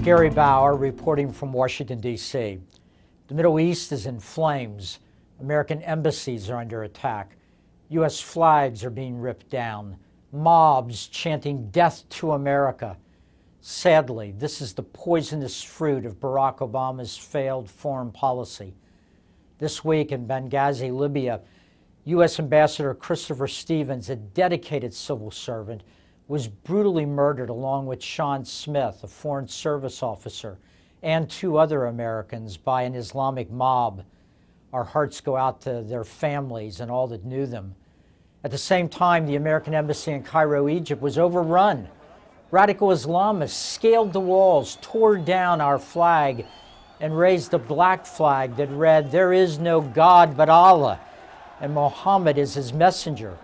is Gary Bauer reporting from Washington, D.C. The Middle East is in flames. American embassies are under attack. U.S. flags are being ripped down. Mobs chanting "Death to America." Sadly, this is the poisonous fruit of Barack Obama's failed foreign policy. This week in Benghazi, Libya, U.S. Ambassador Christopher Stevens, a dedicated civil servant, was brutally murdered along with Sean Smith, a Foreign Service officer, and 2 other Americans by an Islamic mob. Our hearts go out to their families and all that knew them. At the same time, the American embassy in Cairo, Egypt, was overrun. Radical Islamists scaled the walls, tore down our flag, and raised a black flag that read, "There is no God but Allah, and Muhammad is his messenger."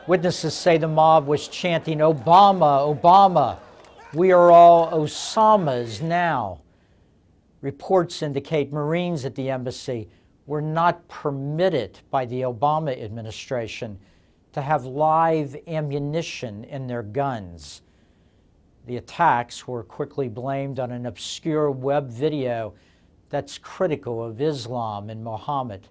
Witnesses say the mob was chanting, "Obama, Obama, we are all Osamas now." Reports indicate Marines at the embassy were not permitted by the Obama administration to have live ammunition in their guns. The attacks were quickly blamed on an obscure web video that's critical of Islam and Muhammad.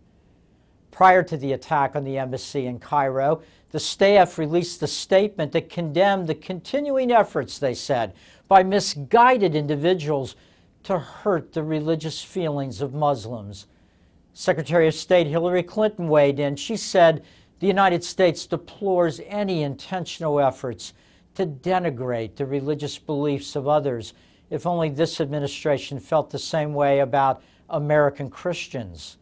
Prior to the attack on the embassy in Cairo, the staff released a statement that condemned the continuing efforts, they said, by misguided individuals to hurt the religious feelings of Muslims. Secretary of State Hillary Clinton weighed in. She said the United States deplores any intentional efforts to denigrate the religious beliefs of others. If only this administration felt the same way about American Christians.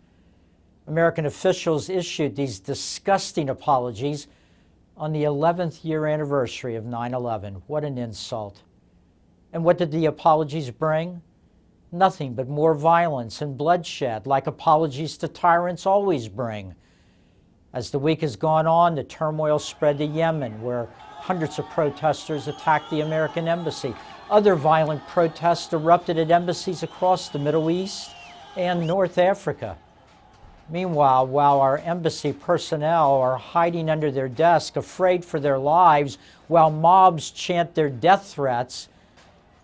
American officials issued these disgusting apologies on the 11th year anniversary of 9/11. What an insult. And what did the apologies bring? Nothing but more violence and bloodshed, like apologies to tyrants always bring. As the week has gone on, the turmoil spread to Yemen, where hundreds of protesters attacked the American embassy. Other violent protests erupted at embassies across the Middle East and North Africa. Meanwhile, while our embassy personnel are hiding under their desk, afraid for their lives, while mobs chant their death threats,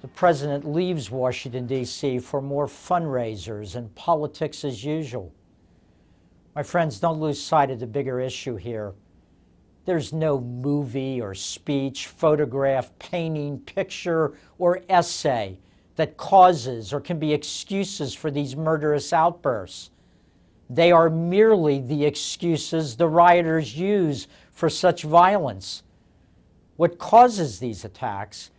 the president leaves Washington, D.C. for more fundraisers and politics as usual. My friends, don't lose sight of the bigger issue here. There's no movie or speech, photograph, painting, picture, or essay that causes or can be excuses for these murderous outbursts. They are merely the excuses the rioters use for such violence. What causes these attacks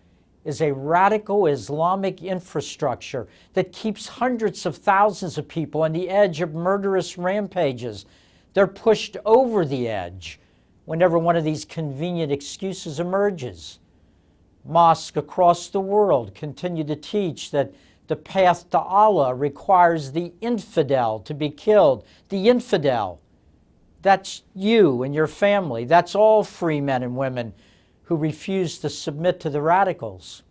is a radical Islamic infrastructure that keeps hundreds of thousands of people on the edge of murderous rampages. They're pushed over the edge whenever one of these convenient excuses emerges. Mosques across the world continue to teach that the path to Allah requires the infidel to be killed. The infidel, that's you and your family. That's all free men and women who refuse to submit to the radicals.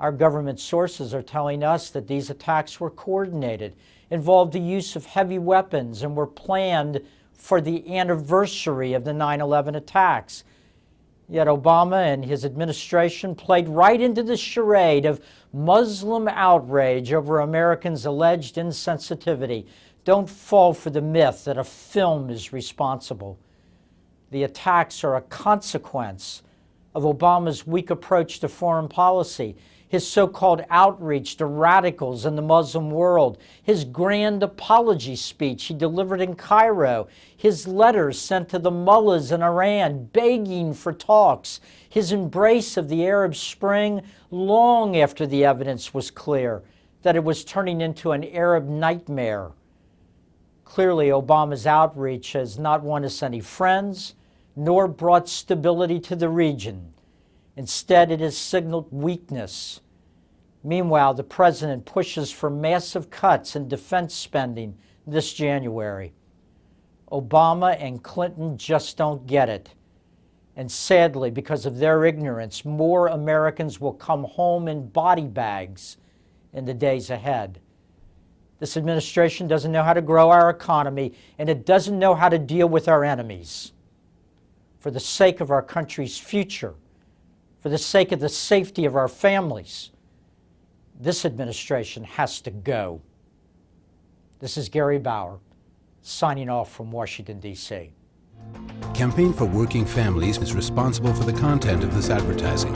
Our government sources are telling us that these attacks were coordinated, involved the use of heavy weapons, and were planned for the anniversary of the 9/11 attacks. Yet Obama and his administration played right into the charade of Muslim outrage over Americans' alleged insensitivity. Don't fall for the myth that a film is responsible. The attacks are a consequence of Obama's weak approach to foreign policy, his so-called outreach to radicals in the Muslim world, his grand apology speech he delivered in Cairo, his letters sent to the mullahs in Iran begging for talks, his embrace of the Arab Spring long after the evidence was clear that it was turning into an Arab nightmare. Clearly, Obama's outreach has not won us any friends, nor brought stability to the region. Instead, it has signaled weakness. Meanwhile, the president pushes for massive cuts in defense spending this January. Obama and Clinton just don't get it. And sadly, because of their ignorance, more Americans will come home in body bags in the days ahead. This administration doesn't know how to grow our economy, and it doesn't know how to deal with our enemies. For the sake of our country's future, for the sake of the safety of our families, This administration has to go. This is Gary Bauer, signing off from Washington, D.C. Campaign for Working Families is responsible for the content of this advertising.